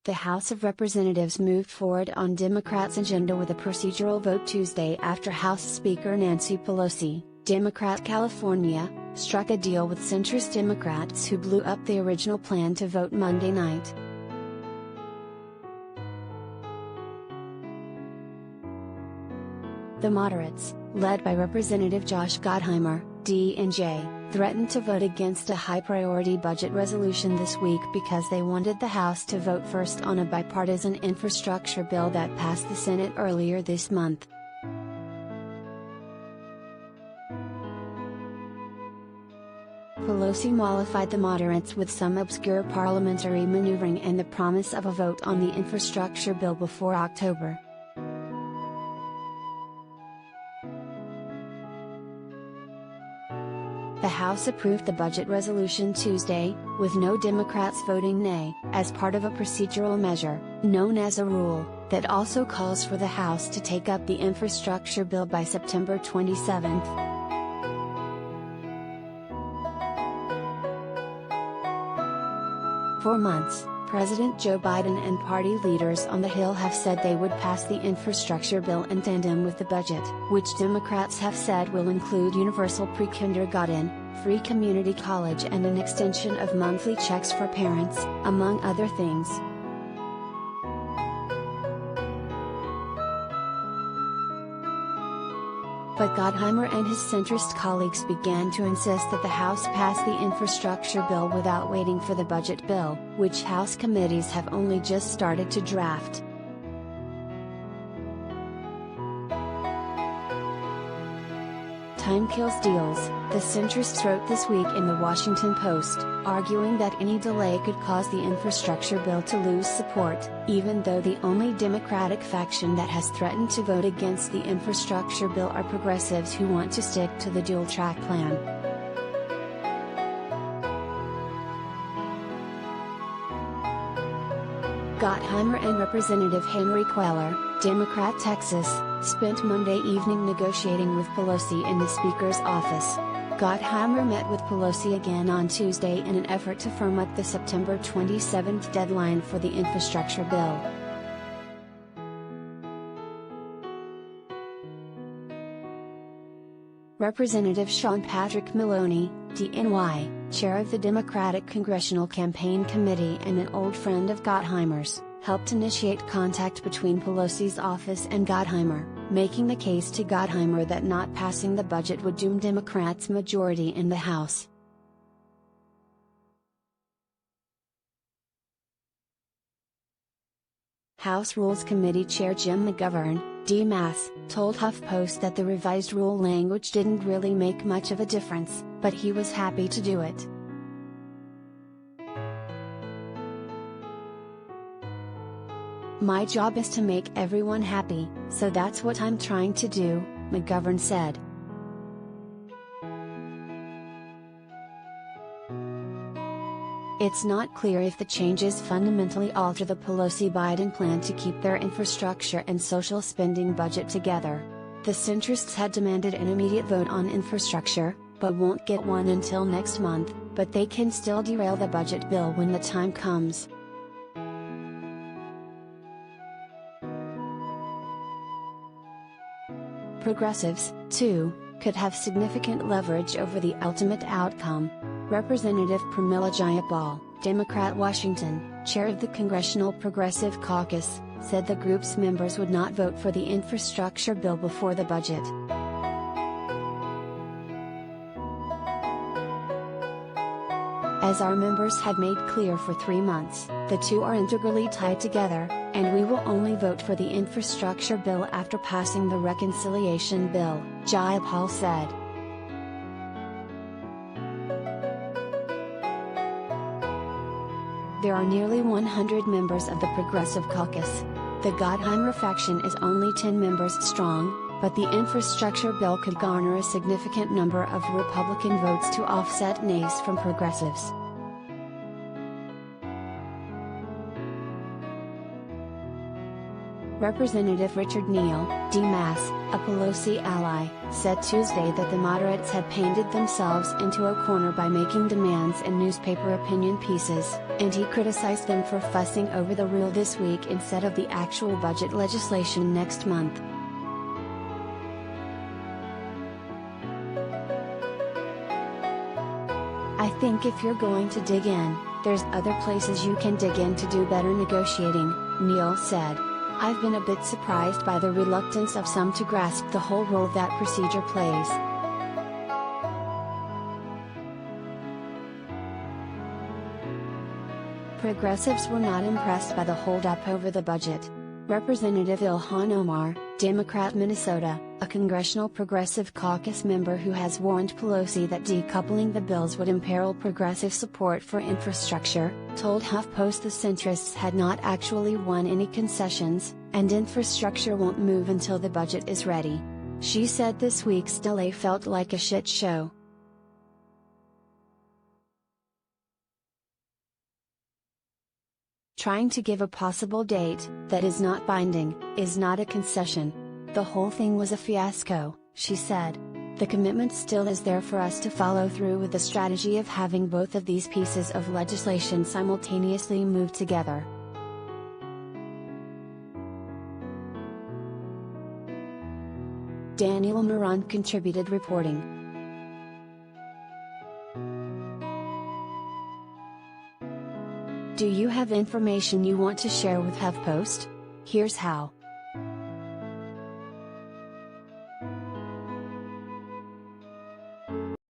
The House of Representatives moved forward on Democrats' agenda with a procedural vote Tuesday after House Speaker Nancy Pelosi, Democrat California, struck a deal with centrist Democrats who blew up the original plan to vote Monday night. The moderates, led by Representative Josh Gottheimer, D-N.J, threatened to vote against a high-priority budget resolution this week because they wanted the House to vote first on a bipartisan infrastructure bill that passed the Senate earlier this month. Pelosi mollified the moderates with some obscure parliamentary maneuvering and the promise of a vote on the infrastructure bill before October. The House approved the budget resolution Tuesday, with no Democrats voting nay, as part of a procedural measure, known as a rule, that also calls for the House to take up the infrastructure bill by September 27. For months, President Joe Biden and party leaders on the Hill have said they would pass the infrastructure bill in tandem with the budget, which Democrats have said will include universal pre-kindergarten, free community college and an extension of monthly checks for parents, among other things. But Gottheimer and his centrist colleagues began to insist that the House pass the infrastructure bill without waiting for the budget bill, which House committees have only just started to draft. Time kills deals, the centrists wrote this week in the Washington Post, arguing that any delay could cause the infrastructure bill to lose support, even though the only Democratic faction that has threatened to vote against the infrastructure bill are progressives who want to stick to the dual-track plan. Gottheimer and Representative Henry Cuellar, Democrat Texas, spent Monday evening negotiating with Pelosi in the Speaker's office. Gottheimer met with Pelosi again on Tuesday in an effort to firm up the September 27 deadline for the infrastructure bill. Representative Sean Patrick Maloney, D-N.J, chair of the Democratic Congressional Campaign Committee and an old friend of Gottheimer's, helped initiate contact between Pelosi's office and Gottheimer, making the case to Gottheimer that not passing the budget would doom Democrats' majority in the House. House Rules Committee Chair Jim McGovern, D-Mass, told HuffPost that the revised rule language didn't really make much of a difference, but he was happy to do it. "My job is to make everyone happy, so that's what I'm trying to do," McGovern said. It's not clear if the changes fundamentally alter the Pelosi-Biden plan to keep their infrastructure and social spending budget together. The centrists had demanded an immediate vote on infrastructure, but won't get one until next month, but they can still derail the budget bill when the time comes. Progressives, too, could have significant leverage over the ultimate outcome. Representative Pramila Jayapal, Democrat Washington, chair of the Congressional Progressive Caucus, said the group's members would not vote for the infrastructure bill before the budget. As our members had made clear for 3 months, the two are integrally tied together, and we will only vote for the infrastructure bill after passing the reconciliation bill, Jayapal said. There are nearly 100 members of the Progressive Caucus. The Gottheimer faction is only 10 members strong, but the infrastructure bill could garner a significant number of Republican votes to offset nays from progressives. Representative Richard Neal, D-Mass, a Pelosi ally, said Tuesday that the moderates had painted themselves into a corner by making demands in newspaper opinion pieces, and he criticized them for fussing over the rule this week instead of the actual budget legislation next month. "I think if you're going to dig in, there's other places you can dig in to do better negotiating," Neal said. "I've been a bit surprised by the reluctance of some to grasp the whole role that procedure plays." Progressives were not impressed by the holdup over the budget. Representative Ilhan Omar, Democrat Minnesota, a Congressional Progressive Caucus member who has warned Pelosi that decoupling the bills would imperil progressive support for infrastructure, told HuffPost the centrists had not actually won any concessions, and infrastructure won't move until the budget is ready. She said this week's delay felt like a shit show. "Trying to give a possible date, that is not binding, is not a concession. The whole thing was a fiasco," she said. "The commitment still is there for us to follow through with the strategy of having both of these pieces of legislation simultaneously move together." Daniel Moran contributed reporting. Do you have information you want to share with HuffPost? Here's how.